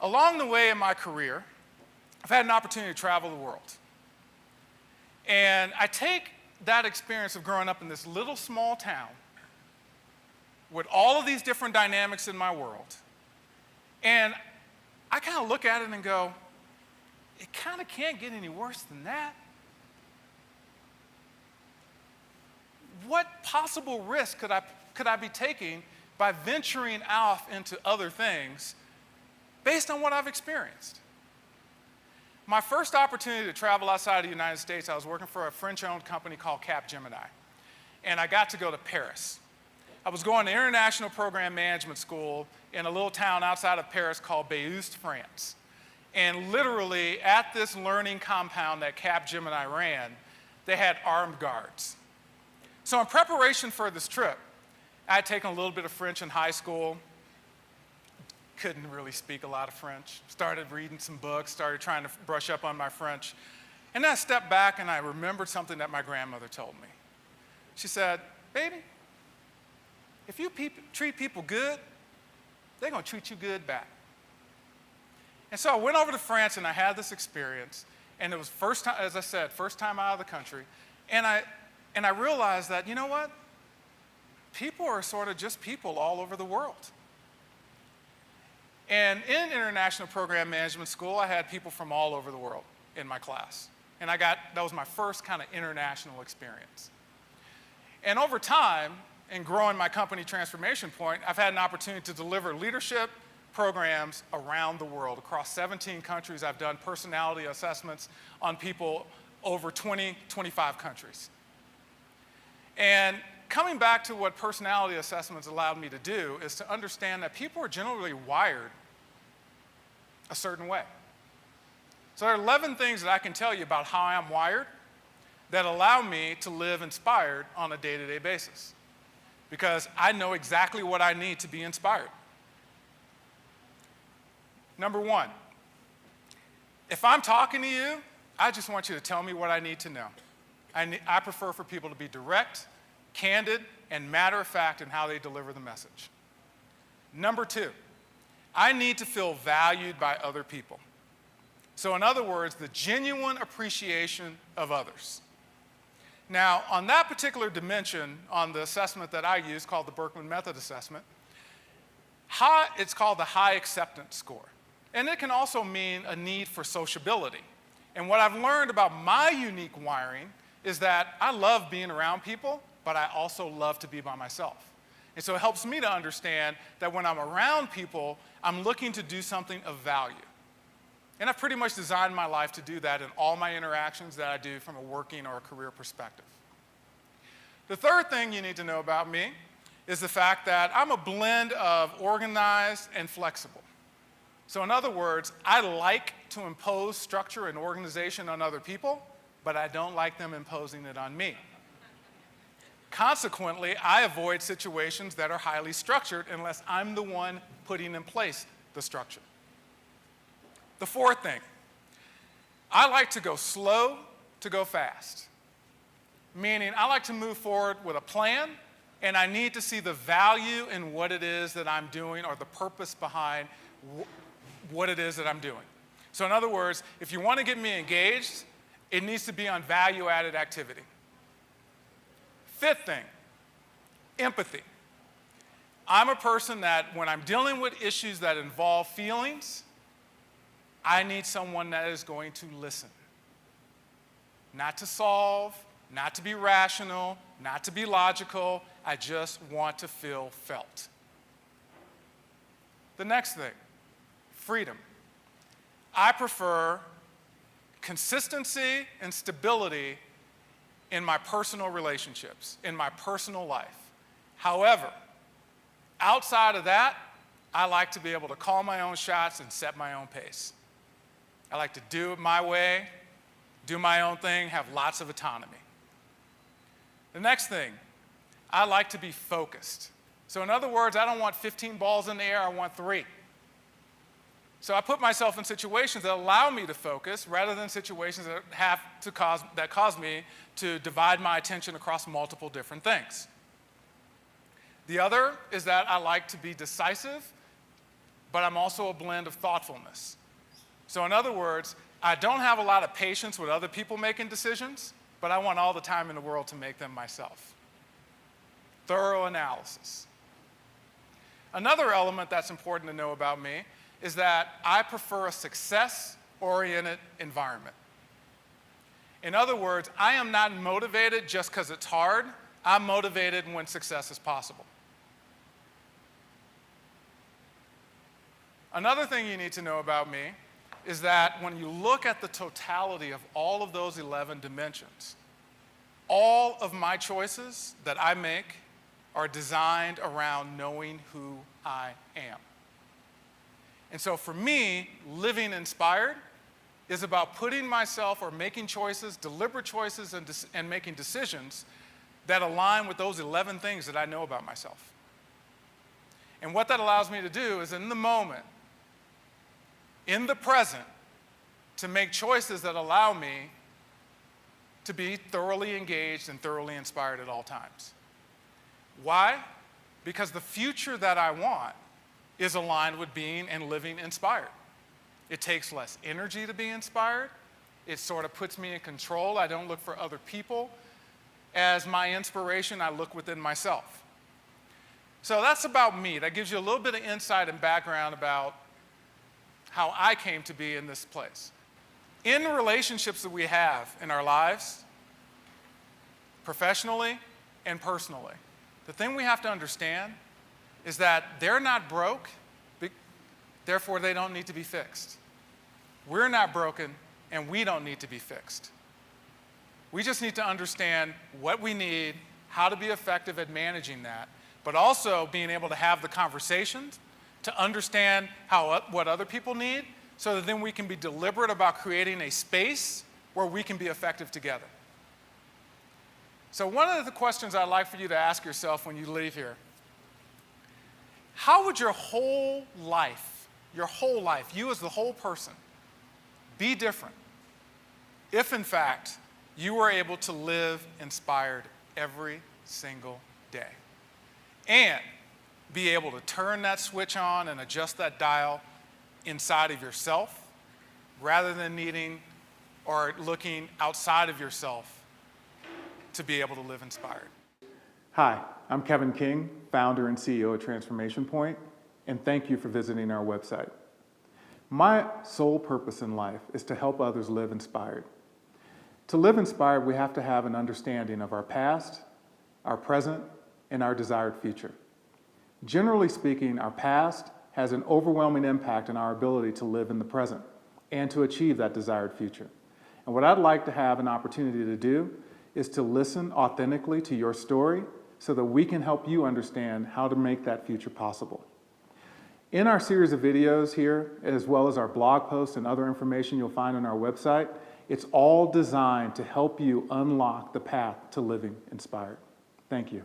Along the way in my career, I've had an opportunity to travel the world. And I take that experience of growing up in this little small town with all of these different dynamics in my world, and I kind of look at it and go, it kind of can't get any worse than that. What possible risk could I be taking by venturing off into other things based on what I've experienced? My first opportunity to travel outside of the United States, I was working for a French-owned company called Capgemini, and I got to go to Paris. I was going to international program management school in a little town outside of Paris called Béoust, France. And literally at this learning compound that Capgemini ran, they had armed guards. So in preparation for this trip, I had taken a little bit of French in high school, couldn't really speak a lot of French, started reading some books, started trying to brush up on my French. And then I stepped back and I remembered something that my grandmother told me. She said, baby, if you treat people good, they're going to treat you good back. And so I went over to France and I had this experience, and it was first time, as I said, first time out of the country. And I realized that, you know what? People are sort of just people all over the world. And in international program management school, I had people from all over the world in my class. And that was my first kind of international experience. And over time, in growing my company Transformation Point, I've had an opportunity to deliver leadership programs around the world. Across 17 countries, I've done personality assessments on people over 20, 25 countries. And coming back to what personality assessments allowed me to do is to understand that people are generally wired a certain way. So there are 11 things that I can tell you about how I'm wired that allow me to live inspired on a day-to-day basis, because I know exactly what I need to be inspired. Number one, if I'm talking to you, I just want you to tell me what I need to know. I prefer for people to be direct, candid, and matter-of-fact in how they deliver the message. Number two, I need to feel valued by other people. So in other words, the genuine appreciation of others. Now, on that particular dimension, on the assessment that I use, called the Berkman Method Assessment, it's called the High Acceptance Score. And it can also mean a need for sociability. And what I've learned about my unique wiring is that I love being around people, but I also love to be by myself. And so it helps me to understand that when I'm around people, I'm looking to do something of value. And I've pretty much designed my life to do that in all my interactions that I do from a working or a career perspective. The third thing you need to know about me is the fact that I'm a blend of organized and flexible. So in other words, I like to impose structure and organization on other people, but I don't like them imposing it on me. Consequently, I avoid situations that are highly structured unless I'm the one putting in place the structure. The fourth thing, I like to go slow to go fast, meaning I like to move forward with a plan, and I need to see the value in what it is that I'm doing or the purpose behind what it is that I'm doing. So in other words, if you want to get me engaged, it needs to be on value-added activity. Fifth thing, empathy. I'm a person that when I'm dealing with issues that involve feelings, I need someone that is going to listen. Not to solve, not to be rational, not to be logical. I just want to feel felt. The next thing, freedom. I prefer consistency and stability in my personal relationships, in my personal life. However, outside of that, I like to be able to call my own shots and set my own pace. I like to do it my way, do my own thing, have lots of autonomy. The next thing, I like to be focused. So in other words, I don't want 15 balls in the air, I want 3. So I put myself in situations that allow me to focus rather than situations that cause me to divide my attention across multiple different things. The other is that I like to be decisive but I'm also a blend of thoughtfulness. So in other words, I don't have a lot of patience with other people making decisions, but I want all the time in the world to make them myself. Thorough analysis. Another element that's important to know about me is that I prefer a success-oriented environment. In other words, I am not motivated just because it's hard. I'm motivated when success is possible. Another thing you need to know about me is that when you look at the totality of all of those 11 dimensions, all of my choices that I make are designed around knowing who I am. And so for me, living inspired is about putting myself or making choices, deliberate choices, and making decisions that align with those 11 things that I know about myself. And what that allows me to do is in the moment, in the present, to make choices that allow me to be thoroughly engaged and thoroughly inspired at all times. Why? Because the future that I want is aligned with being and living inspired. It takes less energy to be inspired. It sort of puts me in control. I don't look for other people as my inspiration. I look within myself. So that's about me. That gives you a little bit of insight and background about how I came to be in this place. In the relationships that we have in our lives, professionally and personally, the thing we have to understand is that they're not broke, therefore they don't need to be fixed. We're not broken, and we don't need to be fixed. We just need to understand what we need, how to be effective at managing that, but also being able to have the conversations to understand what other people need, so that then we can be deliberate about creating a space where we can be effective together. So one of the questions I'd like for you to ask yourself when you leave here, how would your whole life, you as the whole person, be different if in fact you were able to live inspired every single day and be able to turn that switch on and adjust that dial inside of yourself rather than needing or looking outside of yourself to be able to live inspired? Hi, I'm Kevin King, founder and CEO of Transformation Point, and thank you for visiting our website. My sole purpose in life is to help others live inspired. To live inspired, we have to have an understanding of our past, our present, and our desired future. Generally speaking, our past has an overwhelming impact on our ability to live in the present and to achieve that desired future. And what I'd like to have an opportunity to do is to listen authentically to your story so that we can help you understand how to make that future possible. In our series of videos here, as well as our blog posts and other information you'll find on our website, it's all designed to help you unlock the path to living inspired. Thank you.